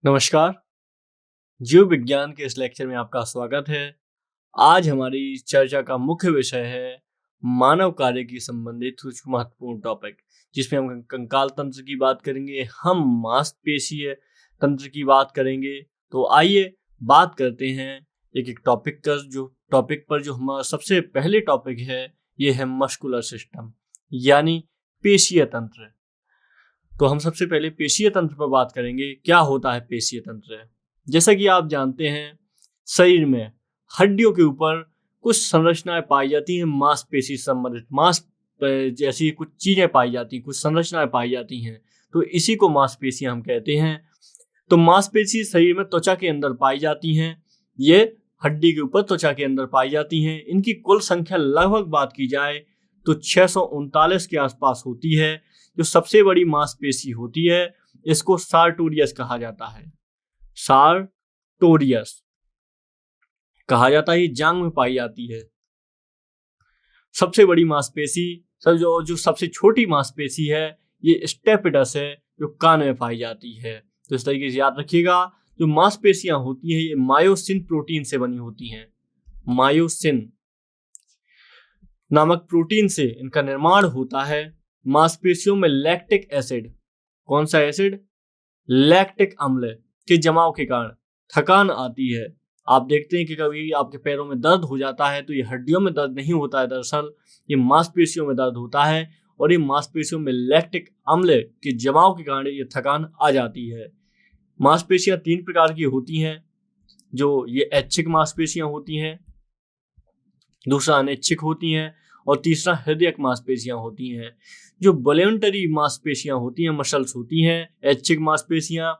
नमस्कार। जीव विज्ञान के इस लेक्चर में आपका स्वागत है। आज हमारी चर्चा का मुख्य विषय है मानव कार्य की संबंधित कुछ महत्वपूर्ण टॉपिक, जिसमें हम कंकाल तंत्र की बात करेंगे, हम मांसपेशीय तंत्र की बात करेंगे। तो आइए बात करते हैं एक एक टॉपिक पर। जो हमारा सबसे पहले टॉपिक है ये है मस्कुलर सिस्टम यानी पेशीय तंत्र। तो हम सबसे पहले पेशीय तंत्र पर बात करेंगे। क्या होता है पेशीय तंत्र? जैसा कि आप जानते हैं, शरीर में हड्डियों के ऊपर कुछ संरचनाएं पाई जाती हैं, मांसपेशी संबंधित जैसी कुछ चीजें पाई जाती हैं, कुछ संरचनाएं पाई जाती हैं, तो इसी को मांसपेशियां हम कहते हैं। तो मांसपेशी शरीर में त्वचा के अंदर पाई जाती हैं, ये हड्डी के ऊपर त्वचा के अंदर पाई जाती हैं। इनकी कुल संख्या लगभग बात की जाए तो 639 के आसपास होती है। जो सबसे बड़ी मांसपेशी होती है इसको सार्टोरियस कहा जाता है। सार्टोरियस कहा जाता है, जांघ में पाई जाती है। सबसे बड़ी मांसपेशी जो सबसे छोटी मांसपेशी है ये स्टेपिडस है, जो कान में पाई जाती है। तो इस तरीके से याद रखिएगा, जो मांसपेशियां होती हैं ये मायोसिन प्रोटीन से बनी होती हैं। मायोसिन नामक प्रोटीन से इनका निर्माण होता है। मांसपेशियों में लैक्टिक एसिड, कौन सा एसिड? लैक्टिक अम्ल के जमाव के कारण थकान आती है। आप देखते हैं कि कभी आपके पैरों में दर्द हो जाता है तो ये हड्डियों में दर्द नहीं होता है, दरअसल ये मांसपेशियों में दर्द होता है, और ये मांसपेशियों में लैक्टिक अम्ल के जमाव के कारण ये थकान आ जाती है। मांसपेशियां 3 प्रकार की होती हैं। जो ये ऐच्छिक मांसपेशियां होती हैं, दूसरा अनैच्छिक होती हैं, और तीसरा हृदयक मांसपेशियां होती हैं। जो वॉलंटरी मांसपेशियां होती हैं, मसल्स होती हैं, ऐच्छिक मांसपेशियां,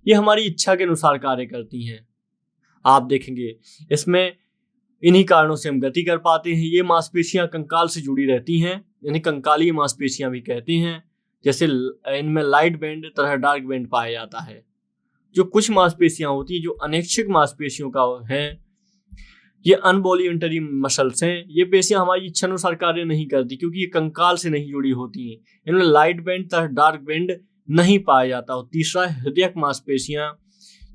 ये हमारी इच्छा के अनुसार कार्य करती हैं। आप देखेंगे इसमें इन्हीं कारणों से हम गति कर पाते हैं। ये मांसपेशियां कंकाल से जुड़ी रहती हैं, इन्हें कंकालीय मांसपेशियां भी कहते हैं। जैसे इनमें लाइट बैंड तथा डार्क बैंड पाया जाता है। जो कुछ मांसपेशियां होती हैं जो अनैच्छिक मांसपेशियों का है, ये अनवॉल्यूंटरी मसल्स हैं। ये पेशियां हमारी इच्छा अनुसार कार्य नहीं करती क्योंकि ये कंकाल से नहीं जुड़ी होती हैं। इनमें लाइट बैंड तथा डार्क बैंड नहीं पाया जाता। और तीसरा हृदयक मांसपेशियां,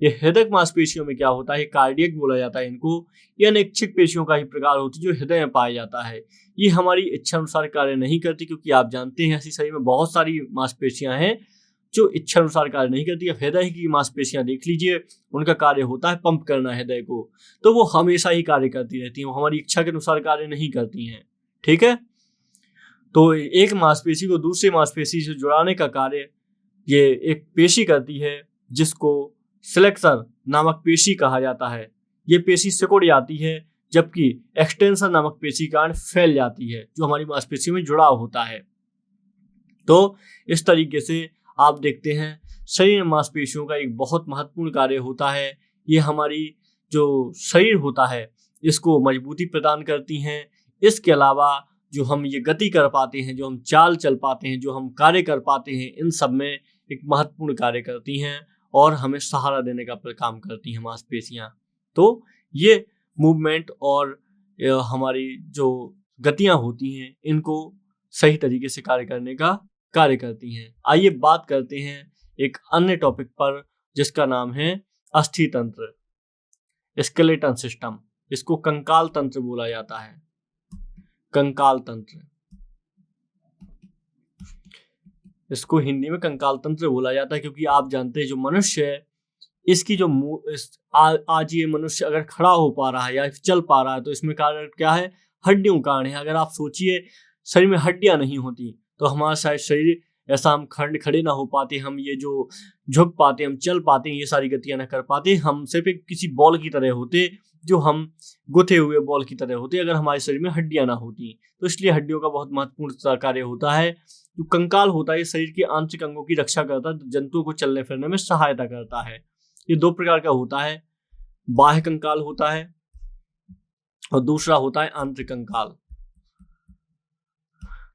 ये हृदयक मांसपेशियों में क्या होता है, कार्डियक बोला जाता है इनको। ये अनैच्छिक पेशियों का ही प्रकार होती है जो हृदय में पाया जाता है। ये हमारी इच्छा अनुसार कार्य नहीं करती क्योंकि आप जानते हैं ऐसी शरीर में बहुत सारी मांसपेशियां हैं जो इच्छा अनुसार कार्य नहीं करती। अब हृदय की मांसपेशियां देख लीजिए, उनका कार्य होता है पंप करना हृदय को, तो वो हमेशा ही कार्य करती रहती हैं, वो हमारी इच्छा के अनुसार कार्य नहीं करती हैं। ठीक है, तो एक मांसपेशी को दूसरी मांसपेशी से जुड़ाने का कार्य ये एक पेशी करती है, जिसको फ्लेक्सर नामक पेशी कहा जाता है। ये पेशी सिकुड़ जाती है, जबकि एक्सटेंशन नामक पेशी कारण फैल जाती है, जो हमारी मांसपेशी में जुड़ाव होता है। तो इस तरीके से आप देखते हैं शरीर में मांसपेशियों का एक बहुत महत्वपूर्ण कार्य होता है। ये हमारी जो शरीर होता है इसको मजबूती प्रदान करती हैं। इसके अलावा जो हम ये गति कर पाते हैं, जो हम चाल चल पाते हैं, जो हम कार्य कर पाते हैं, इन सब में एक महत्वपूर्ण कार्य करती हैं और हमें सहारा देने का काम करती हैं मांसपेशियां। तो ये मूवमेंट और हमारी जो गतियां होती हैं इनको सही तरीके से कार्य करती हैं। आइए बात करते हैं एक अन्य टॉपिक पर, जिसका नाम है अस्थि तंत्र, स्केलेटन सिस्टम। इसको कंकाल तंत्र बोला जाता है। कंकाल तंत्र, इसको हिंदी में कंकाल तंत्र बोला जाता है क्योंकि आप जानते हैं जो मनुष्य है इसकी जो आज ये मनुष्य अगर खड़ा हो पा रहा है या चल पा रहा है तो इसमें कारण क्या है? हड्डियों का कारण है। अगर आप सोचिए शरीर में हड्डियां नहीं होती तो हमारा शायद शरीर ऐसा हम खड़े ना हो पाते, हम ये जो झुक पाते, हम चल पाते, ये सारी गतियां ना कर पाते। हम सिर्फ एक किसी बॉल की तरह होते, जो हम गुथे हुए बॉल की तरह होते अगर हमारे शरीर में हड्डियां ना होती। तो इसलिए हड्डियों का बहुत महत्वपूर्ण कार्य होता है। जो कंकाल होता है ये शरीर के आंतरिक अंगों की रक्षा करता है, जंतुओं को चलने फिरने में सहायता करता है। ये 2 प्रकार का होता है, बाह्य कंकाल होता है और दूसरा होता है आंतरिक कंकाल।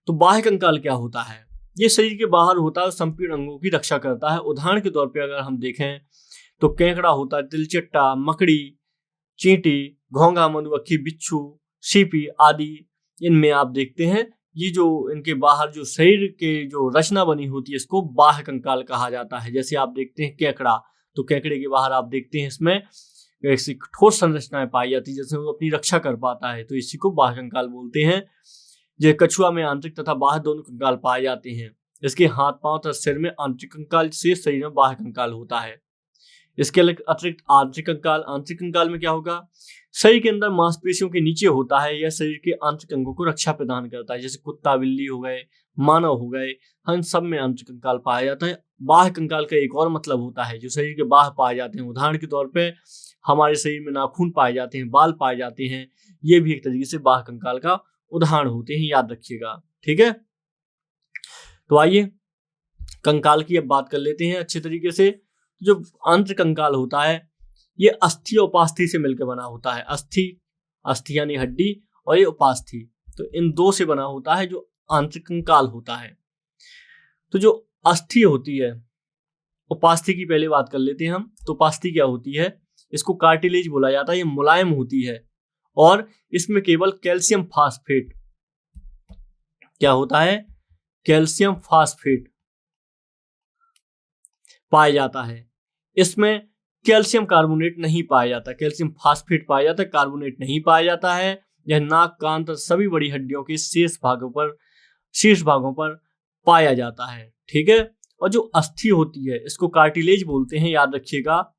तो बाह्य कंकाल क्या होता है? ये शरीर के बाहर होता है, संपूर्ण अंगों की रक्षा करता है। उदाहरण के तौर पे अगर हम देखें तो केकड़ा होता है, तिलचट्टा, मकड़ी, चींटी, घोंघा, मधुमक्खी, बिच्छू, सीपी आदि। इनमें आप देखते हैं ये जो इनके बाहर जो शरीर के जो रचना बनी होती है इसको बाह्य कंकाल कहा जाता है। जैसे आप देखते हैं केकड़ा, तो केकड़े के बाहर आप देखते हैं इसमें ऐसी ठोस संरचनाएं पाई जाती है जैसे वो अपनी रक्षा कर पाता है, तो इसी को बाह्य कंकाल बोलते हैं। जो कछुआ में आंतरिक तथा बाह्य दोनों कंकाल पाए जाते हैं। इसके हाथ पांव तथा सिर में आंतरिक कंकाल से शरीर में बाह्य कंकाल होता है। इसके अतिरिक्त आंतरिक कंकाल में क्या होगा, शरीर के अंदर मांसपेशियों के नीचे होता है। यह शरीर के आंतरिक अंगों को रक्षा प्रदान करता है, जैसे कुत्ता बिल्ली हो गए, मानव हो गए, इन सब में आंतरिक कंकाल पाया जाता है। बाह्य कंकाल का एक और मतलब होता है जो शरीर के बाहर पाए जाते हैं। उदाहरण के तौर पे हमारे शरीर में नाखून पाए जाते हैं, बाल पाए जाते हैं, ये भी एक तरीके से बाह्य कंकाल का उदाहरण होते हैं, याद रखिएगा। ठीक है, तो आइए कंकाल की अब बात कर लेते हैं अच्छे तरीके से। जो आंतरिक कंकाल होता है ये अस्थि और उपास्थि से मिलकर बना होता है। अस्थि यानी हड्डी, और ये उपास्थि, तो इन दो से बना होता है जो आंतरिक कंकाल होता है। तो जो अस्थि होती है, उपास्थि की पहले बात कर लेते हैं हम। तो उपास्थि क्या होती है, इसको कार्टिलेज बोला जाता है। ये मुलायम होती है और इसमें केवल कैल्शियम फास्फेट, क्या होता है, कैल्शियम फास्फेट पाया जाता है। इसमें कैल्शियम कार्बोनेट नहीं पाया जाता, कैल्शियम फास्फेट पाया जाता है, कार्बोनेट नहीं पाया जाता है। यह नाक, कान तथा सभी बड़ी हड्डियों के शीर्ष भागों पर पाया जाता है। ठीक है, और जो अस्थि होती है इसको कार्टिलेज बोलते हैं, याद रखिएगा।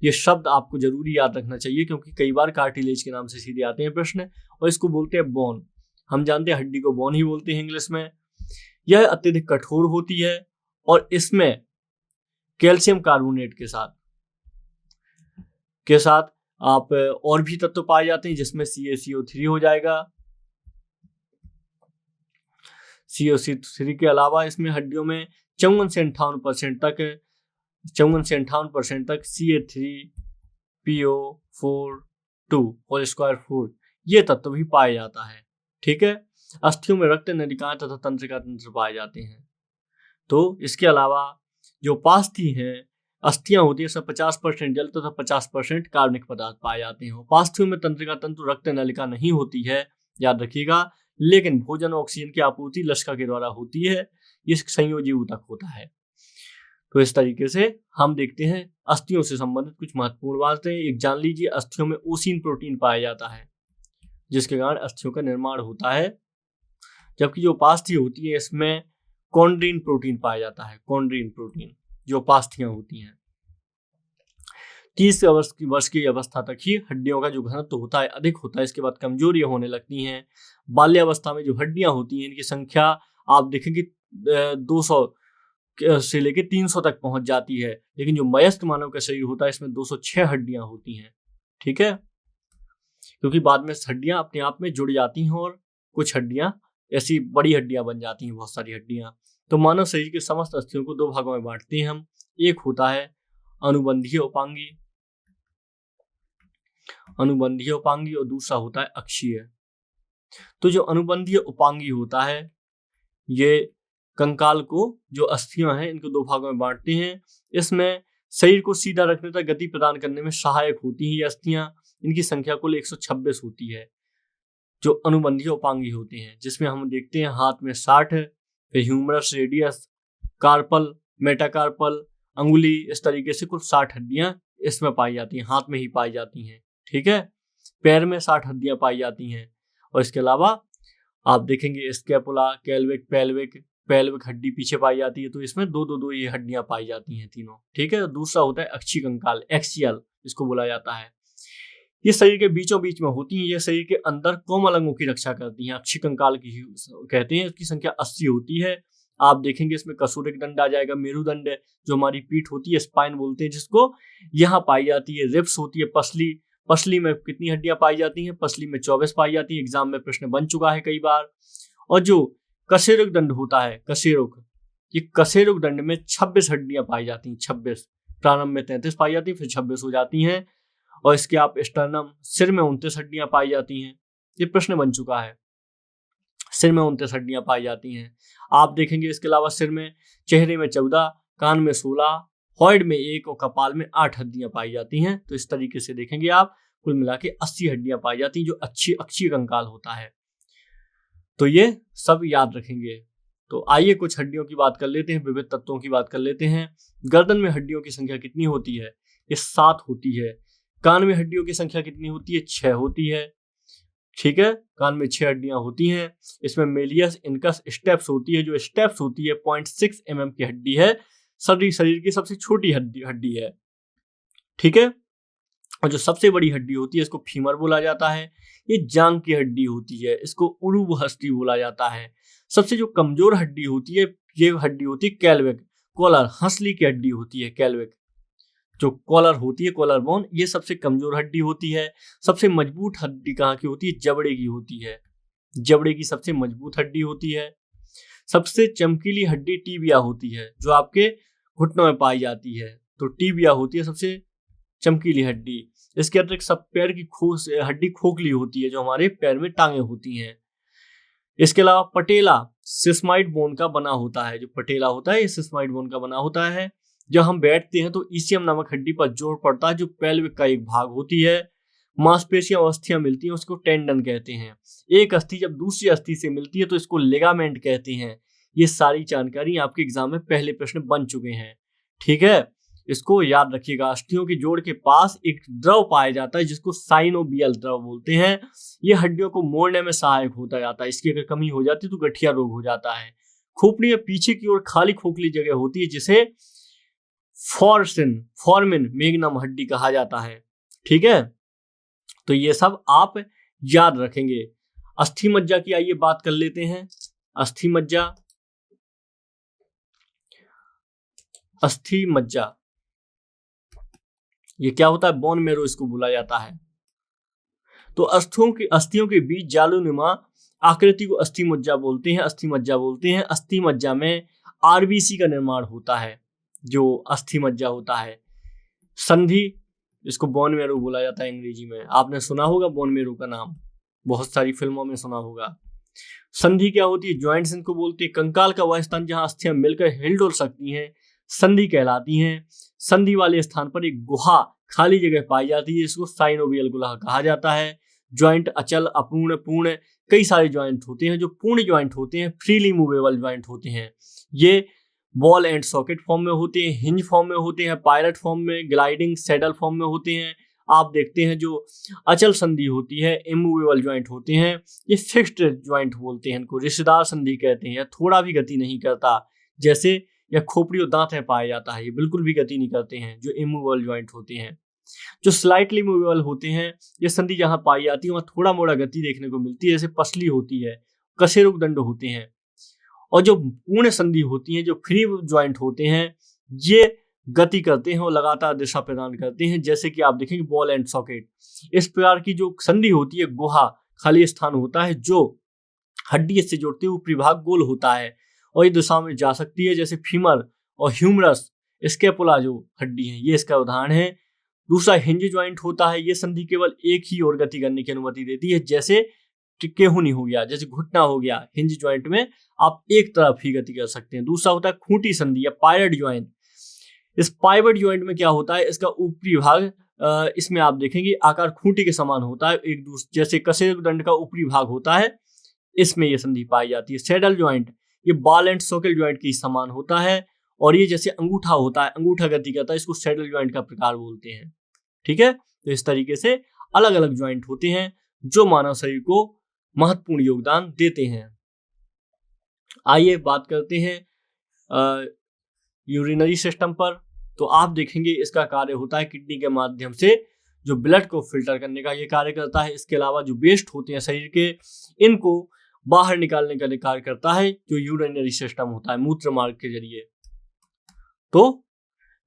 ये शब्द आपको जरूरी याद रखना चाहिए क्योंकि कई बार कार्टिलेज के नाम से सीधे आते हैं प्रश्न। और इसको बोलते हैं बोन, हम जानते हैं हड्डी को बोन ही बोलते हैं इंग्लिश में। यह अत्यधिक कठोर होती है और इसमें कैल्शियम कार्बोनेट के साथ आप और भी तत्व पाए जाते हैं, जिसमें CaCO3 हो जाएगा। CaCO3 के अलावा इसमें हड्डियों में 54 से 58% तक CA3PO4 ये तत्व भी पाया जाता है। ठीक है, अस्थियों में रक्त नलिकाएं तथा तंत्रिका तंत्र पाए जाते हैं। तो इसके अलावा जो उपास्थि हैं, अस्थियां होती है, सब 50% जल तथा 50% कार्बनिक पदार्थ पाए जाते हैं। उपास्थियों में तंत्रिका तंत्र, रक्त नलिका नहीं होती है, याद रखिएगा, लेकिन भोजन और ऑक्सीजन की आपूर्ति लसिका के द्वारा होती है। ये संयोजी ऊतक होता है। तो इस तरीके से हम देखते हैं अस्थियों से संबंधित कुछ महत्वपूर्ण बातें। एक जान लीजिए, अस्थियों में ओसिन प्रोटीन पाया जाता है जिसके कारण अस्थियों का निर्माण होता है। जबकि जो उपास्थि होती है इसमें कॉन्ड्रीन प्रोटीन पाया जाता है, कॉन्ड्रीन प्रोटीन जो उपास्थियां होती हैं। 30 वर्ष की अवस्था तक ही हड्डियों का जो घनत्व होता है अधिक होता है, इसके बाद कमजोरी होने लगती हैं। बाल्यावस्था में जो हड्डियां होती हैं इनकी संख्या आप देखेंगे 200 से लेकर 300 तक पहुंच जाती है, लेकिन जो वयस्क मानव का शरीर होता है इसमें 206 हड्डियां होती हैं। ठीक है, क्योंकि बाद में हड्डियां अपने आप में जुड़ जाती हैं और कुछ हड्डियां ऐसी बड़ी हड्डियां बन जाती हैं, बहुत सारी हड्डियां। तो मानव शरीर के समस्त अस्थियों को 2 भागों में बांटते हैं हम। एक होता है अनुबंधीय उपांगी और दूसरा होता है अक्षीय। तो जो अनुबंधीय उपांगी होता है ये कंकाल को, जो अस्थियां हैं इनको 2 भागों में बांटते हैं। इसमें शरीर को सीधा रखने तक गति प्रदान करने में सहायक होती हैं ये अस्थियां। इनकी संख्या कुल 126 होती है जो अनुबंधीय उपांगी होते हैं, जिसमें हम देखते हैं हाथ में 60 है, फिर ह्यूमरस, रेडियस, कार्पल, मेटाकार्पल, अंगुली, इस तरीके से कुल 60 हड्डियां इसमें पाई जाती हैं, हाथ में ही पाई जाती हैं। ठीक है, पैर में 60 हड्डियां पाई जाती हैं। और इसके अलावा आप देखेंगे स्कैपुला, पेल्विक हड्डी पीछे पाई जाती है, तो इसमें दो ये हड्डियां पाई जाती हैं तीनों। ठीक है, दूसरा होता है अक्षीय कंकाल, एक्सियल इसको बोला जाता है। ये शरीर के बीचों बीच में होती हैं, ये शरीर के अंदर कोमल अंगों की रक्षा करती हैं, अक्षीय कंकाल की कहते हैं। इसकी संख्या 80 होती है। आप देखेंगे इसमें कसूरिक दंड आ जाएगा, मेरुदंड जो हमारी पीठ होती है, स्पाइन बोलते हैं जिसको, यहाँ पाई जाती है। रिब्स होती है, पसली में कितनी हड्डियां पाई जाती हैं, पसली में 24 पाई जाती है, एग्जाम में प्रश्न बन चुका है कई बार। और जो कशेरुक दंड होता है, ये कशेरुक दंड में 26 हड्डियां पाई जाती हैं, 26, प्रारंभ में 33 पाई जाती है, फिर 26 हो जाती हैं। और इसके आप स्टर्नम, सिर में 29 हड्डियां पाई जाती हैं, ये प्रश्न बन चुका है, सिर में 29 हड्डियां पाई जाती हैं। आप देखेंगे इसके अलावा सिर में, चेहरे में 14, कान में 16, हॉइड में 1 और कपाल में 8 हड्डियां पाई जाती हैं। तो इस तरीके से देखेंगे आप कुल मिला के 80 हड्डियां पाई जाती हैं जो अक्षीय कंकाल होता है। तो ये सब याद रखेंगे। तो आइए कुछ हड्डियों की बात कर लेते हैं, विविध तत्वों की बात कर लेते हैं। गर्दन में हड्डियों की संख्या कितनी होती है? ये 7 होती है। कान में हड्डियों की संख्या कितनी होती है? 6 होती है। ठीक है, कान में 6 हड्डियां होती हैं। इसमें मेलियस, इनकस, स्टेप्स होती है। जो स्टेप्स होती है 0.6 mm की हड्डी है, शरीर की सबसे छोटी हड्डी है। ठीक है, और जो सबसे बड़ी हड्डी होती है इसको फीमर बोला जाता है। ये जांग की हड्डी होती है, इसको उरुब हस्ती बोला जाता है। सबसे जो कमजोर हड्डी होती है ये हड्डी होती है कैल्विक, कॉलर, हंसली की हड्डी होती है कैल्विक। जो कॉलर होती है, कॉलर बोन, ये सबसे कमजोर हड्डी होती है। सबसे मजबूत हड्डी कहाँ की होती है? जबड़े की होती है। जबड़े की सबसे मजबूत हड्डी होती है। सबसे चमकीली हड्डी टीबिया होती है, जो आपके घुटनों में पाई जाती है। तो टीबिया होती है सबसे चमकीली हड्डी। इसके अतिरिक्त सब पैर की हड्डी खोखली होती है, जो हमारे पैर में टांगे होती हैं। इसके अलावा पटेला सिस्माइड बोन का बना होता है। जो पटेला होता है ये सिस्माइड बोन का बना होता है। जब हम बैठते हैं तो ईसीएम नामक हड्डी पर जोर पड़ता है, जो पेल्विक का एक भाग होती है। मांसपेशियां और अस्थियां मिलती हैं, उसको टेंडन कहते हैं। एक अस्थि जब दूसरी अस्थि से मिलती है तो इसको लिगामेंट कहते हैं। ये सारी जानकारी आपके एग्जाम में पहले प्रश्न बन चुके हैं। ठीक है, इसको याद रखिएगा। अस्थियों के जोड़ के पास एक द्रव पाया जाता है जिसको साइनोबियल द्रव बोलते हैं। ये हड्डियों को मोड़ने में सहायक होता जाता है। इसकी अगर कमी हो जाती है तो गठिया रोग हो जाता है। खोपड़ी में पीछे की ओर खाली खोखली जगह होती है जिसे फॉर्मिन मैग्नम हड्डी कहा जाता है। ठीक है, तो ये सब आप याद रखेंगे। अस्थि मज्जा की आइए बात कर लेते हैं। अस्थि मज्जा, अस्थि मज्जा ये क्या होता है? बोन मेरो इसको बोला जाता है। तो अस्थियों के बीच जालूनुमा आकृति को अस्थि मज्जा बोलते हैं। अस्थि मज्जा बोलते हैं। अस्थि मज्जा में आरबीसी का निर्माण होता है। जो अस्थि मज्जा होता है, संधि, इसको बोन मेरो बोला जाता है अंग्रेजी में। आपने सुना होगा बोन मेरो का नाम, बहुत सारी फिल्मों में सुना होगा। संधि क्या होती है? ज्वाइंट्स इनको बोलते हैं। कंकाल का वह स्थान जहां अस्थियां मिलकर हिल डुल सकती हैं संधि कहलाती हैं। संधि वाले स्थान पर एक गुहा, खाली जगह पाई जाती है, इसको साइनोवियल गुहा कहा जाता है। ज्वाइंट अचल, अपूर्ण, पूर्ण, कई सारे ज्वाइंट होते हैं। जो पूर्ण ज्वाइंट होते हैं फ्रीली मूवेबल ज्वाइंट होते हैं। ये बॉल एंड सॉकेट फॉर्म में होते हैं, हिंज फॉर्म में होते हैं, पायलट फॉर्म में, ग्लाइडिंग सैडल फॉर्म में होते हैं। आप देखते हैं जो अचल संधि होती है, इमूवेबल ज्वाइंट होते हैं। ये फिक्स्ड ज्वाइंट बोलते हैं, इनको रिश्तेदार संधि कहते हैं। थोड़ा भी गति नहीं करता, जैसे या खोपड़ी और दांत में पाया जाता है, ये बिल्कुल भी गति नहीं करते हैं जो इमूवेबल ज्वाइंट होते हैं। जो स्लाइटली मूवेबल होते हैं, ये संधि जहां पाई जाती है वहां थोड़ा मोड़ा गति देखने को मिलती है, जैसे पसली होती है, कशेरुक दंड होते हैं। और जो पूर्ण संधि होती है, जो फ्री ज्वाइंट होते हैं, ये गति करते हैं और लगातार दिशा प्रदान करते हैं, जैसे कि आप देखेंगे बॉल एंड सॉकेट। इस प्रकार की जो संधि होती है, गुहा, खाली स्थान होता है जो हड्डी से जोड़ते हुए ऊपरी भाग गोल होता है और ये दिशा में जा सकती है, जैसे फीमर और ह्यूमरस, स्कैपुला जो हड्डी है, ये इसका उदाहरण है। दूसरा हिंज ज्वाइंट होता है। ये संधि केवल एक ही ओर गति करने की अनुमति देती है, जैसे केहूनी हो गया, जैसे घुटना हो गया। हिंज ज्वाइंट में आप एक तरफ ही गति कर सकते हैं। दूसरा होता है खूंटी संधि या पायवट ज्वाइंट। इस पाइवट ज्वाइंट में क्या होता है? इसका ऊपरी भाग, इसमें आप देखेंगे आकार खूंटी के समान होता है, एक दूसरे जैसे कशेरुक दंड का ऊपरी भाग होता है, इसमें यह संधि पाई जाती है। सैडल ज्वाइंट, ये बॉल एंड सॉकेट ज्वाइंट के समान होता है और ये जैसे अंगूठा होता है, अंगूठा गति करता है, इसको सैडल ज्वाइंट का प्रकार बोलते हैं। ठीक है, तो इस तरीके से अलग अलग ज्वाइंट होते हैं जो मानव शरीर को महत्वपूर्ण योगदान देते हैं। आइए बात करते हैं यूरिनरी सिस्टम पर। तो आप देखेंगे इसका कार्य होता है किडनी के माध्यम से जो ब्लड को फिल्टर करने का ये कार्य करता है। इसके अलावा जो वेस्ट होते हैं शरीर के, इनको बाहर निकालने का कार्य करता है जो यूरिनरी सिस्टम होता है, मूत्र मार्ग के जरिए। तो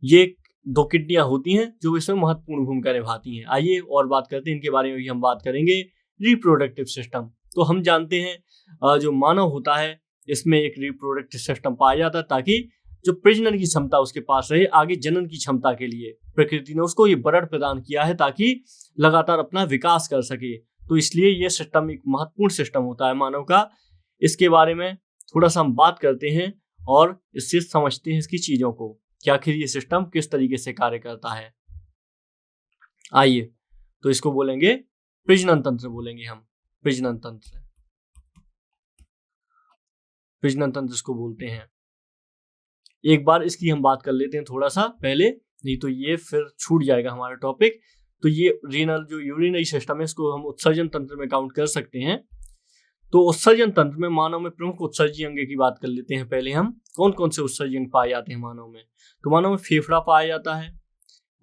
ये 2 किडनियां होती हैं जो इसमें महत्वपूर्ण भूमिका निभाती हैं। आइए और बात करते हैं इनके बारे में भी हम बात करेंगे। रिप्रोडक्टिव सिस्टम, तो हम जानते हैं जो मानव होता है इसमें एक रिप्रोडक्टिव सिस्टम पाया जाता है ताकि जो प्रजनन की क्षमता उसके पास रहे, आगे जनन की क्षमता के लिए प्रकृति ने उसको ये ब्लड प्रदान किया है ताकि लगातार अपना विकास कर सके। तो इसलिए ये सिस्टम एक महत्वपूर्ण सिस्टम होता है मानव का। इसके बारे में थोड़ा सा हम बात करते हैं और इससे समझते हैं इसकी चीजों को कि आखिर ये सिस्टम किस तरीके से कार्य करता है। आइए, तो इसको बोलेंगे प्रजनन तंत्र, बोलेंगे हम प्रजनन तंत्र। प्रजनन तंत्र इसको बोलते हैं। एक बार इसकी हम बात कर लेते हैं थोड़ा सा पहले। नहीं तो ये फिर छूट जाएगा हमारा टॉपिक। तो ये रीनल जो यूरिनरी सिस्टम है इसको हम उत्सर्जन तंत्र में काउंट कर सकते हैं। तो उत्सर्जन तंत्र में मानव में प्रमुख उत्सर्जी अंग की बात कर लेते हैं। पहले हम कौन कौन से उत्सर्जी अंग पाए जाते हैं मानव में। तो मानव में फेफड़ा पाया जाता है,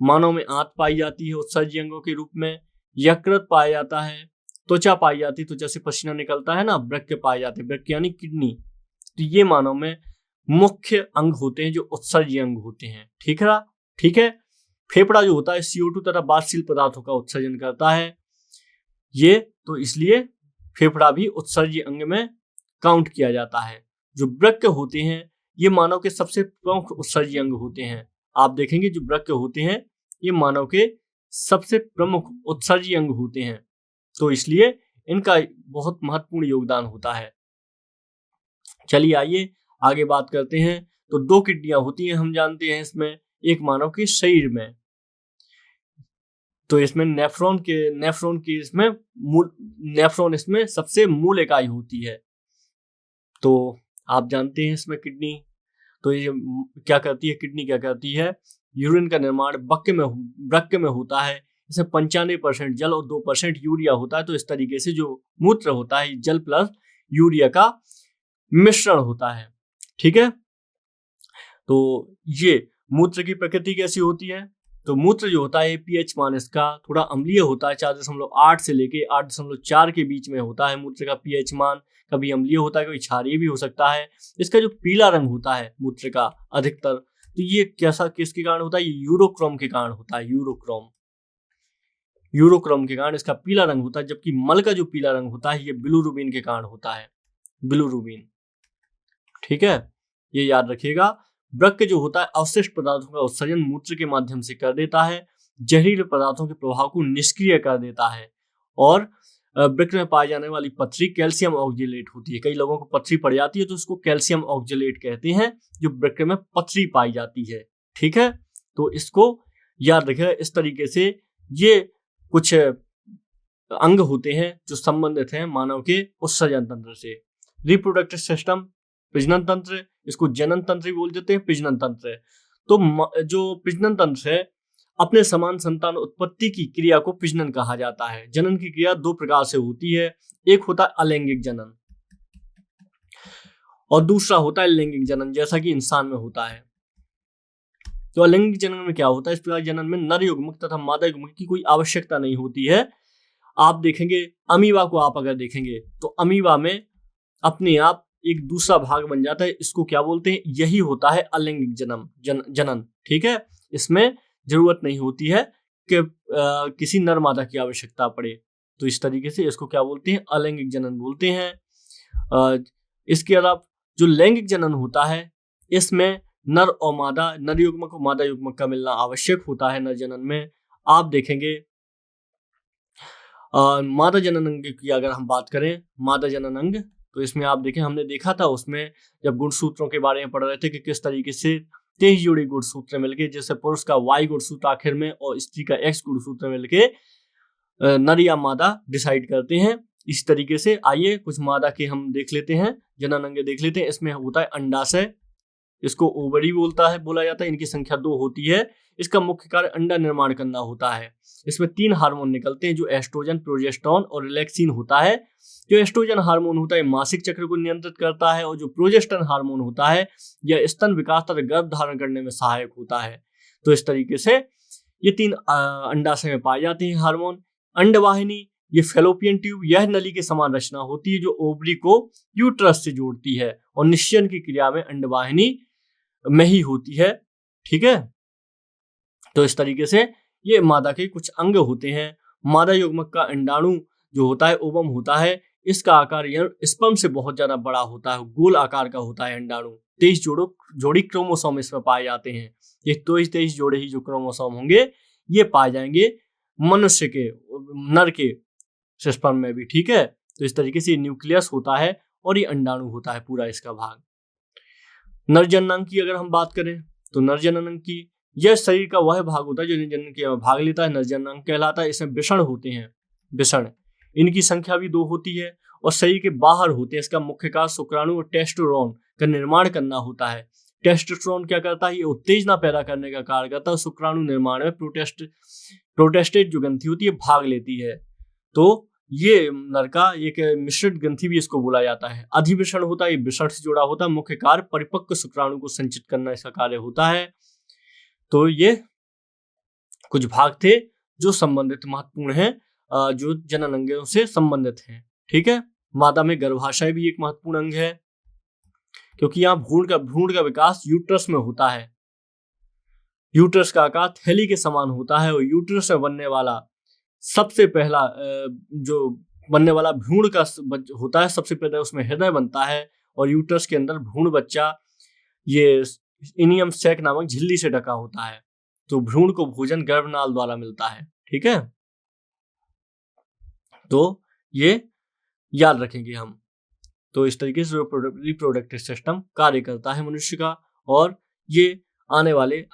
मानव में आंत पाई जाती है उत्सर्जी अंगों के रूप में, यकृत पाया जाता है, त्वचा पाई जाती है, त्वचा से पसीना निकलता है ना, वृक्क पाए जाते हैं, वृक्क यानी किडनी। तो ये मानव में मुख्य अंग होते हैं जो उत्सर्जी अंग होते हैं। ठीक है। फेफड़ा जो होता है CO2 तथा बाष्पशील पदार्थों का उत्सर्जन करता है ये, तो इसलिए फेफड़ा भी उत्सर्जी अंग में काउंट किया जाता है। जो वृक्क होते हैं ये मानव के सबसे प्रमुख उत्सर्जी अंग होते हैं। आप देखेंगे जो वृक्क होते हैं ये मानव के सबसे प्रमुख उत्सर्जी अंग होते हैं, तो इसलिए इनका बहुत महत्वपूर्ण योगदान होता है। चलिए आइए आगे बात करते हैं। तो 2 किडनियां होती हैं हम जानते हैं इसमें, एक मानव के शरीर में, तो इसमें नेफ्रॉन इसमें सबसे मूल इकाई होती है। तो आप जानते हैं इसमें किडनी, तो ये क्या करती है, किडनी क्या करती है, यूरिन का निर्माण वृक्क में होता है। इसमें 95% जल और 2% यूरिया होता है। तो इस तरीके से जो मूत्र होता है जल प्लस यूरिया का मिश्रण होता है। ठीक है। तो ये मूत्र की प्रकृति कैसी होती है, तो मूत्र जो होता है pH मान इसका थोड़ा अम्लीय होता है, 4.8 से लेके 8.4 के बीच में होता है मूत्र का pH मान। कभी अम्लीय होता है, कभी क्षारीय भी हो सकता है। इसका जो पीला रंग होता है मूत्र का अधिकतर, तो ये किसके कारण होता है, ये यूरोक्रोम के कारण होता है। यूरोक्रोम के कारण इसका पीला रंग होता है, जबकि मल का जो पीला रंग होता है ये बिलुरुबिन के कारण होता है, बिलुरुबिन। ठीक है, ये याद रखिएगा। वृक्क जो होता है अवशिष्ट पदार्थों का उत्सर्जन मूत्र के माध्यम से कर देता है, जहरीले पदार्थों के प्रभाव को निष्क्रिय कर देता है। और वृक्क में पाई जाने वाली पथरी कैल्शियम ऑक्जेलेट होती है। कई लोगों को पथरी पड़ जाती है तो उसको कैल्शियम ऑक्जेलेट कहते हैं, जो वृक्क में पथरी पाई जाती है। ठीक है, तो इसको याद रखिएगा। इस तरीके से ये कुछ अंग होते हैं जो संबंधित हैं मानव के उत्सर्जन तंत्र से। रिप्रोडक्टिव सिस्टम, प्रजनन तंत्र, इसको जनन तंत्र भी बोल देते हैं, प्रजनन तंत्र। तो जो प्रजनन तंत्र है अपने समान संतान उत्पत्ति की क्रिया को प्रजनन कहा जाता है। जनन की क्रिया 2 प्रकार से होती है, एक होता है अलैंगिक जनन और दूसरा होता है लैंगिक जनन, जैसा कि इंसान में होता है। तो अलैंगिक जनन में क्या होता है, इस प्रकार जनन में नर युग्मक तथा मादा युग्मक की कोई आवश्यकता नहीं होती है। आप देखेंगे अमीबा को, आप अगर देखेंगे तो अमीबा में अपने आप एक दूसरा भाग बन जाता है, इसको क्या बोलते हैं, यही होता है अलैंगिक जनन। ठीक है, इसमें जरूरत नहीं होती है कि किसी नर मादा की आवश्यकता पड़े। तो इस तरीके से इसको क्या बोलते हैं, अलैंगिक जनन बोलते हैं। इसके अलावा जो लैंगिक जनन होता है इसमें नर और मादा, नर युग्मक और मादा युग्मक का मिलना आवश्यक होता है नर जनन में। आप देखेंगे मादा जनन अंग की अगर हम बात करें, मादा जनन अंग, तो इसमें आप देखें हमने देखा था उसमें जब गुणसूत्रों के बारे में पढ़ रहे थे कि किस तरीके से 23 जोड़ी गुणसूत्र मिलके, जैसे पुरुष का Y गुणसूत्र आखिर में और स्त्री का X गुणसूत्र मिलके नर या मादा डिसाइड करते हैं। इस तरीके से आइए कुछ मादा के हम देख लेते हैं, जनन अंग देख लेते हैं। इसमें होता है अंडाशय, इसको ओवरी बोला जाता है। इनकी संख्या 2 होती है। इसका मुख्य कार्य अंडा निर्माण करना होता है। इसमें 3 हार्मोन निकलते हैं, जो एस्ट्रोजन, प्रोजेस्टेरोन और रिलैक्सिन होता है। जो एस्ट्रोजन हार्मोन होता है मासिक चक्र को नियंत्रित करता है, और जो प्रोजेस्टेरोन हार्मोन होता है यह स्तन विकास तथा गर्भ धारण करने में सहायक होता है। तो इस तरीके से ये 3 अंडाशय में पाए जाते हैं हार्मोन। अंडवाहिनी, ये फेलोपियन ट्यूब, यह नली के समान रचना होती है जो ओवरी को यूट्रस से जोड़ती है, और निषेचन की क्रिया में अंडवाहिनी में ही होती है। ठीक है, तो इस तरीके से ये मादा के कुछ अंग होते हैं। मादा युग्मक का अंडाणु जो होता है ओवम होता है, इसका आकार स्पर्म से बहुत ज्यादा बड़ा होता है, गोल आकार का होता है अंडाणु। 23 जोड़ी क्रोमोसोम इसमें पाए जाते हैं। ये 23 जोड़े ही जो क्रोमोसोम होंगे ये पाए जाएंगे मनुष्य के, नर के स्पर्म में भी। ठीक है, तो इस तरीके से न्यूक्लियस होता है और ये अंडाणु होता है पूरा इसका भाग। नर जननांग की अगर हम बात करें तो नर जननांग की यह शरीर का वह भाग होता है जो जनन के भाग लेता है, नर जननांग कहलाता है। इसमें वृषण होते हैं, वृषण, इनकी संख्या भी 2 होती है और शरीर के बाहर होते हैं। इसका मुख्य कार्य शुक्राणु और टेस्टोस्टेरोन का निर्माण करना होता है। टेस्टोस्टेरोन क्या करता है, ये उत्तेजना पैदा करने का कार्य करता है, शुक्राणु निर्माण में प्रोटेस्टेट जो ग्रंथि होती है भाग लेती है। तो ये नर का एक मिश्रित ग्रंथि भी इसको बोला जाता है। अधिवृषण होता है, ये वृषण से जुड़ा होता है, मुख्य कार्य परिपक्व शुक्राणु को संचित करना इसका कार्य होता है। तो ये कुछ भाग थे जो संबंधित महत्वपूर्ण हैं, जो जनन अंगों से संबंधित हैं। ठीक है, मादा में गर्भाशय भी एक महत्वपूर्ण अंग है, क्योंकि यहाँ भ्रूण का विकास यूट्रस में होता है। यूट्रस का आकार थैली के समान होता है और यूट्रस में बनने वाला सबसे पहला जो बनने वाला भ्रूण का होता है, सबसे पहले उसमें हृदय बनता है और यूट्रस के अंदर भ्रूण बच्चा ये इनियम सैक नामक झिल्ली से ढका होता है। तो भ्रूण को भोजन गर्भनाल द्वारा मिलता है। ठीक है, तो ये याद रखेंगे हम। तो इस तरीके से रिप्रोडक्टिव सिस्टम कार्य करता है मनुष्य का, और ये आने वाले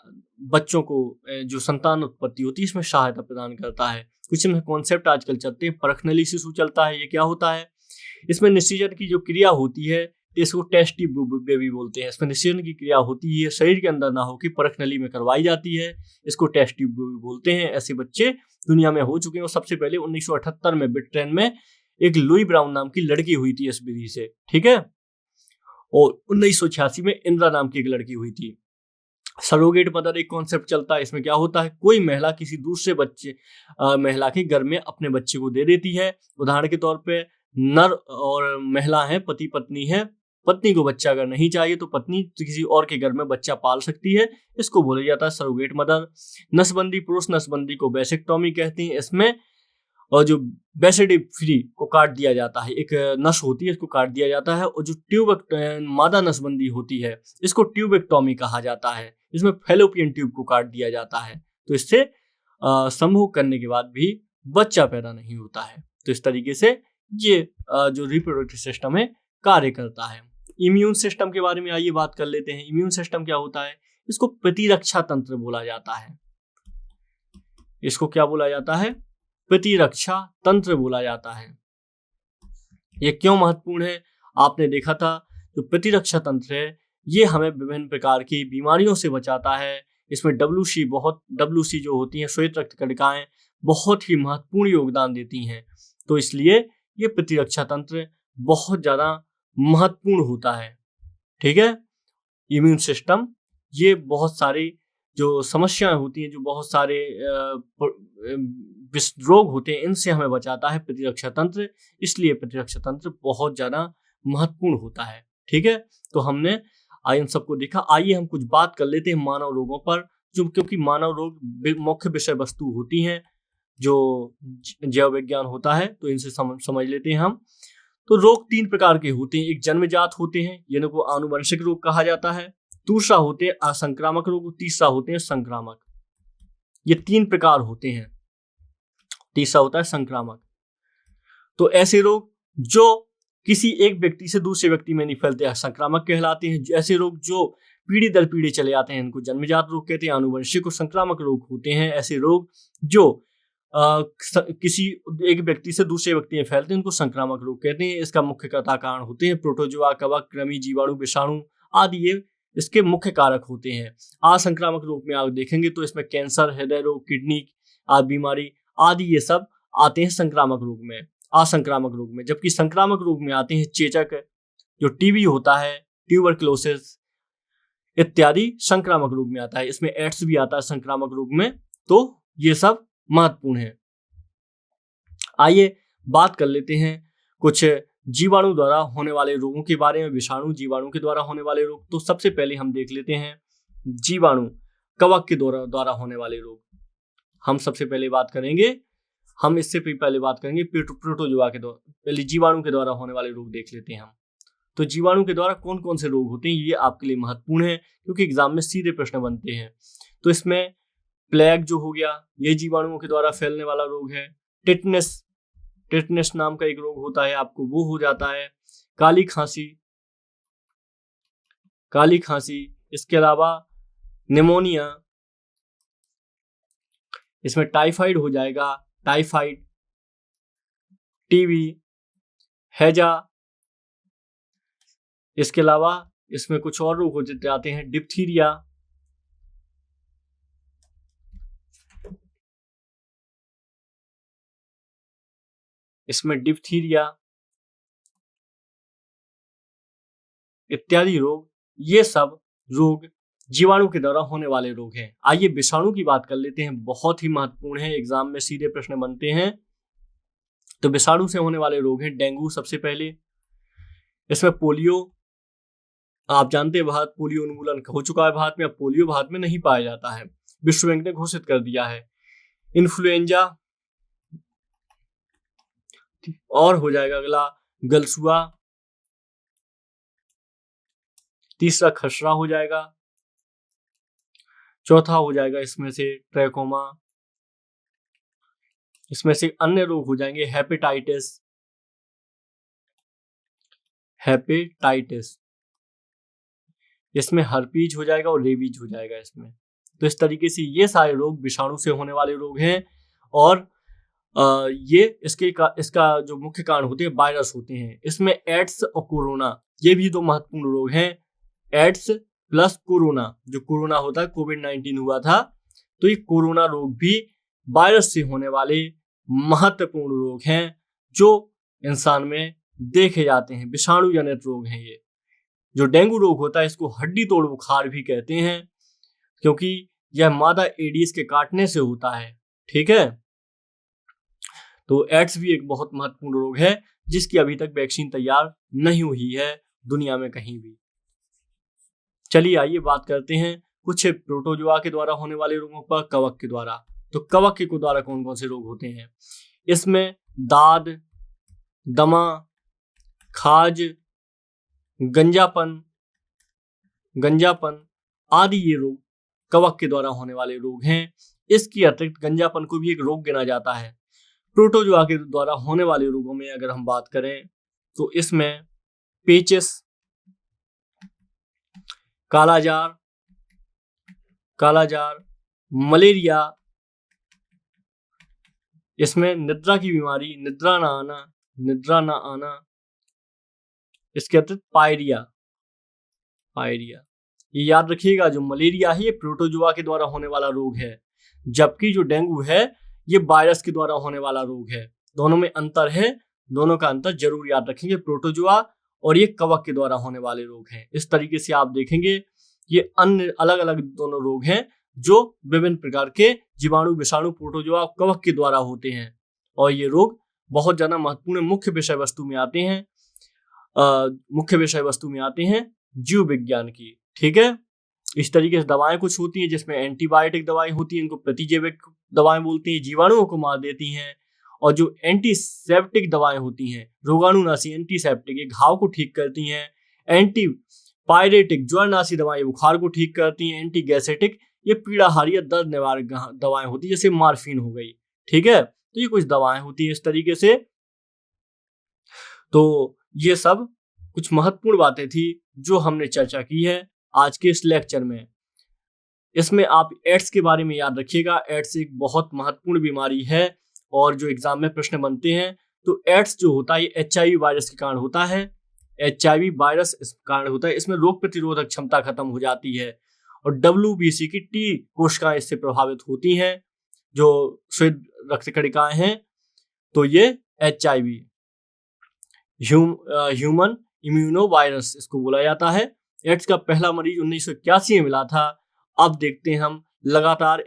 बच्चों को जो संतान उत्पत्ति होती है इसमें सहायता प्रदान करता है। कुछ में कॉन्सेप्ट आजकल चलते हैं, परखनली शिशु चलता है। ये क्या होता है, इसमें निषेचन की जो क्रिया होती है इसको टेस्ट ट्यूब बेबी बोलते हैं। इसमें निषेचन की क्रिया होती है, शरीर के अंदर ना होकर परखनली में करवाई जाती है, इसको टेस्ट ट्यूब बेबी बोलते हैं। ऐसे बच्चे दुनिया में हो चुके हैं। और सबसे पहले 1978 में ब्रिटेन में एक लुई ब्राउन नाम की लड़की हुई थी इस विधि से। ठीक है, और 1986 में इंदिरा नाम की एक लड़की हुई थी। सरोगेट मदर एक कॉन्सेप्ट चलता है। इसमें क्या होता है, कोई महिला किसी दूसरे महिला के घर में अपने बच्चे को दे देती है। उदाहरण के तौर पे नर और महिला है, पति पत्नी है, पत्नी को बच्चा अगर नहीं चाहिए तो पत्नी किसी और के घर में बच्चा पाल सकती है, इसको बोला जाता है सरोगेट मदर। नसबंदी, पुरुष नसबंदी को वैसेक्टोमी कहते हैं। इसमें और जो बेसिडी फ्री को काट दिया जाता है, एक नस होती है इसको काट दिया जाता है, और जो मादा नसबंदी होती है इसको ट्यूबेक्टोमी कहा जाता है। इसमें फेलोपियन ट्यूब को काट दिया जाता है, तो इससे संभोग करने के बाद भी बच्चा पैदा नहीं होता है। तो इस तरीके से ये जो रिप्रोडक्टिव सिस्टम है कार्य करता है। इम्यून सिस्टम के बारे में आइए बात कर लेते हैं। इम्यून सिस्टम क्या होता है, इसको प्रतिरक्षा तंत्र बोला जाता है। इसको क्या बोला जाता है, प्रतिरक्षा तंत्र बोला जाता है। ये क्यों महत्वपूर्ण है, आपने देखा था जो प्रतिरक्षा तंत्र है ये हमें विभिन्न प्रकार की बीमारियों से बचाता है। इसमें WC जो होती हैं श्वेत रक्त कणिकाएं बहुत ही महत्वपूर्ण योगदान देती हैं। तो इसलिए ये प्रतिरक्षा तंत्र बहुत ज्यादा महत्वपूर्ण होता है। ठीक है, इम्यून सिस्टम ये बहुत सारी जो समस्याएं होती हैं, जो बहुत सारे रोग होते हैं, इनसे हमें बचाता है प्रतिरक्षा तंत्र। इसलिए प्रतिरक्षा तंत्र बहुत ज्यादा महत्वपूर्ण होता है। ठीक है, तो हमने इन सबको देखा। आइए हम कुछ बात कर लेते हैं मानव रोगों पर, जो क्योंकि मानव रोग मुख्य विषय वस्तु होती हैं जो जैव विज्ञान होता है, तो इनसे समझ लेते हैं हम। तो रोग 3 प्रकार के होते हैं। एक जन्मजात होते हैं, जिनको आनुवंशिक रोग कहा जाता है। दूसरा होते हैं असंक्रामक रोग, तीसरा होते हैं संक्रामक। ये 3 प्रकार होते हैं। तीसरा होता है संक्रामक। तो ऐसे रोग जो किसी एक व्यक्ति से दूसरे व्यक्ति में नहीं फैलते हैं संक्रामक कहलाते हैं। ऐसे रोग जो पीढ़ी दर पीढ़ी चले आते हैं इनको जन्मजात रोग कहते हैं। आनुवंशिक और संक्रामक रोग होते हैं ऐसे रोग जो किसी एक व्यक्ति से दूसरे व्यक्ति में फैलते हैं, उनको संक्रामक रोग कहते हैं। इसका मुख्य कारण होते हैं प्रोटोजोआ, कवक, कृमि, जीवाणु, विषाणु आदि, ये इसके मुख्य कारक होते हैं। असंक्रामक रोग में आप देखेंगे तो इसमें कैंसर, हृदय रोग, किडनी आदि बीमारी आदि ये सब आते हैं संक्रामक रोग में, असंक्रामक रोग में। जबकि संक्रामक रोग में आते हैं चेचक, जो टीबी होता है, ट्यूबरक्लोसिस इत्यादि संक्रामक रोग में आता है। इसमें एड्स भी आता है संक्रामक रोग में। तो ये सब महत्वपूर्ण है। आइए बात कर लेते हैं कुछ जीवाणु द्वारा होने वाले रोगों के बारे में, विषाणु जीवाणु के द्वारा होने वाले रोग। तो सबसे पहले हम देख लेते हैं जीवाणु कवक के द्वारा होने वाले रोग। हम सबसे पहले बात करेंगे, हम इससे पहले बात करेंगे प्रोटोजोआ के द्वारा। पहले जीवाणु के द्वारा होने वाले रोग देख लेते हैं हम। तो जीवाणु के द्वारा कौन कौन से रोग होते हैं ये आपके लिए महत्वपूर्ण है, क्योंकि एग्जाम में सीधे प्रश्न बनते हैं। तो इसमें प्लेग जो हो गया, ये जीवाणुओं के द्वारा फैलने वाला रोग है। टेटनस नाम का एक रोग होता है, आपको वो हो जाता है। काली खांसी, इसके अलावा निमोनिया, इसमें टाइफाइड हो जाएगा, टाइफाइड, टीबी, हैजा, इसके अलावा इसमें कुछ और रोग हो जाते हैं, डिप्थीरिया, इसमें डिप्थीरिया इत्यादि रोग, ये सब रोग जीवाणु के द्वारा होने वाले रोग हैं। आइए विषाणु की बात कर लेते हैं, बहुत ही महत्वपूर्ण है, एग्जाम में सीधे प्रश्न बनते हैं। तो विषाणु से होने वाले रोग हैं डेंगू सबसे पहले, इसमें पोलियो, आप जानते हैं भारत पोलियो उन्मूलन हो चुका है भारत में, अब पोलियो भारत में नहीं पाया जाता है, विश्व बैंक ने घोषित कर दिया है। इन्फ्लुएंजा, और हो जाएगा अगला गलसुआ, तीसरा खसरा हो जाएगा, चौथा हो जाएगा इसमें से ट्रैकोमा, इसमें से अन्य रोग हो जाएंगे हेपेटाइटिस, हेपेटाइटिस, इसमें हर्पीज हो जाएगा और रेबीज हो जाएगा इसमें। तो इस तरीके से ये सारे रोग विषाणु से होने वाले रोग हैं, और ये इसका जो मुख्य कारण होते हैं वायरस होते हैं। इसमें एड्स और कोरोना, ये भी दो महत्वपूर्ण रोग हैं। एड्स प्लस कोरोना, जो कोरोना होता है, कोविड-19 हुआ था, तो ये कोरोना रोग भी वायरस से होने वाले महत्वपूर्ण रोग हैं जो इंसान में देखे जाते हैं, विषाणु जनित रोग हैं ये। जो डेंगू रोग होता है इसको हड्डी तोड़ बुखार भी कहते हैं, क्योंकि यह मादा एडीज के काटने से होता है, ठीक है। तो एड्स भी एक बहुत महत्वपूर्ण रोग है जिसकी अभी तक वैक्सीन तैयार नहीं हुई है दुनिया में कहीं भी। चलिए आइए बात करते हैं कुछ प्रोटोजोआ के द्वारा होने वाले रोगों पर, कवक के द्वारा। तो कवक के द्वारा कौन कौन से रोग होते हैं? इसमें दाद, दमा, खाज, गंजापन आदि ये रोग कवक के द्वारा होने वाले रोग हैं। इसके अतिरिक्त गंजापन को भी एक रोग गिना जाता है। प्रोटोजोआ के द्वारा होने वाले रोगों में अगर हम बात करें तो इसमें पेचिस, कालाजार, मलेरिया, इसमें निद्रा की बीमारी, निद्रा ना आना, इसके अतिरिक्त पायरिया। ये याद रखिएगा, जो मलेरिया है ये प्रोटोजोआ के द्वारा होने वाला रोग है, जबकि जो डेंगू है ये वायरस के द्वारा होने वाला रोग है। दोनों में अंतर है, दोनों का अंतर जरूर याद रखेंगे, प्रोटोजोआ और ये कवक के द्वारा होने वाले रोग हैं। इस तरीके से आप देखेंगे ये अन्य अलग अलग दोनों रोग हैं जो विभिन्न प्रकार के जीवाणु, विषाणु, प्रोटोजोआ, कवक के द्वारा होते हैं, और ये रोग बहुत ज्यादा महत्वपूर्ण मुख्य विषय वस्तु में आते हैं जीव विज्ञान की, ठीक है। इस तरीके से दवाएं कुछ होती हैं जिसमें एंटीबायोटिक दवाएं होती हैं, इनको प्रतिजैविक दवाएं बोलती हैं, जीवाणुओं को मार देती हैं। और जो एंटीसेप्टिक दवाएं होती हैं, रोगाणुनाशी एंटीसेप्टिक, ये घाव को ठीक करती हैं। एंटीपायरेटिक ज्वरनाशी दवाएं बुखार को ठीक करती हैं। एंटी गैसेटिक ये पीड़ाहारी या दर्द निवारक दवाएं होती है, जैसे मार्फिन हो गई, ठीक है। तो ये कुछ दवाएं होती हैं इस तरीके से। तो ये सब कुछ महत्वपूर्ण बातें थी जो हमने चर्चा की है आज के इस लेक्चर में। इसमें आप एड्स के बारे में याद रखिएगा, एड्स एक बहुत महत्वपूर्ण बीमारी है और जो एग्जाम में प्रश्न बनते हैं। तो एड्स जो होता है ये HIV वायरस के कारण होता है, HIV वायरस इस कारण होता है। इसमें रोग प्रतिरोधक क्षमता खत्म हो जाती है और WBC की T कोशिकाएं इससे प्रभावित होती हैं, जो श्वेत रक्त कणिकाएं हैं। तो ये HIV ह्यूमन इम्यूनो वायरस इसको बोला जाता है। एड्स का पहला मरीज 1981 में मिला था। अब देखते हैं हम लगातार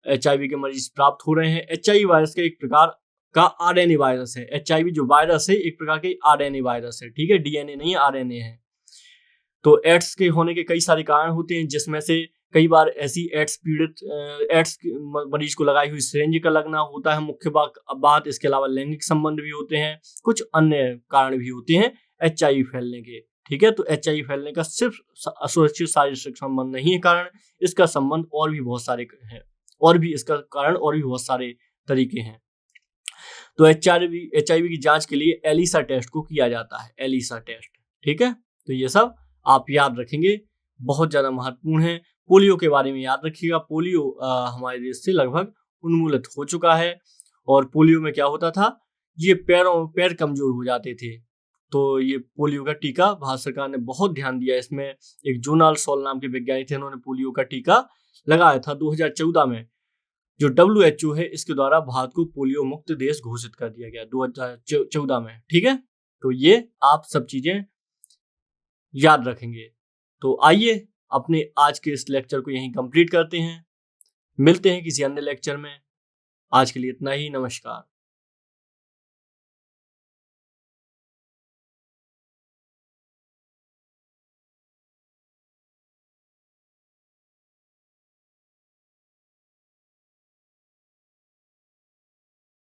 HIV के मरीज प्राप्त हो रहे हैं। HIV वायरस का एक प्रकार का RNA वायरस है। HIV जो वायरस है एक प्रकार के RNA वायरस है, ठीक है, DNA नहीं है, RNA है। तो एड्स के होने के कई सारे कारण होते हैं, जिसमें से कई बार ऐसी एड्स मरीज को लगाई हुई सिरिंज का लगना होता है मुख्य बात। इसके अलावा लैंगिक संबंध भी होते हैं, कुछ अन्य कारण भी होते हैं HIV फैलने के, ठीक है। तो HIV फैलने का सिर्फ असुरक्षित शारीरिक संबंध नहीं है कारण, इसका संबंध और भी बहुत सारे हैं, और भी इसका कारण और भी बहुत सारे तरीके हैं। तो HIV की जांच के लिए एलिसा टेस्ट को किया जाता है, एलिसा टेस्ट, ठीक है। तो ये सब आप याद रखेंगे, बहुत ज्यादा महत्वपूर्ण है। पोलियो के बारे में याद रखिएगा, पोलियो हमारे देश से लगभग उन्मूलित हो चुका है। और पोलियो में क्या होता था, ये पैर कमजोर हो जाते थे, तो ये पोलियो का टीका भारत सरकार ने बहुत ध्यान दिया इसमें। एक जूनाल सॉल नाम के वैज्ञानिक थे, उन्होंने पोलियो का टीका लगाया था 2014 में। जो WHO है इसके द्वारा भारत को पोलियो मुक्त देश घोषित कर दिया गया 2014 में। ठीक है, तो ये आप सब चीजें याद रखेंगे। तो आइए अपने आज के इस लेक्चर को यहीं कंप्लीट करते हैं, मिलते हैं किसी अन्य लेक्चर में। आज के लिए इतना ही, नमस्कार।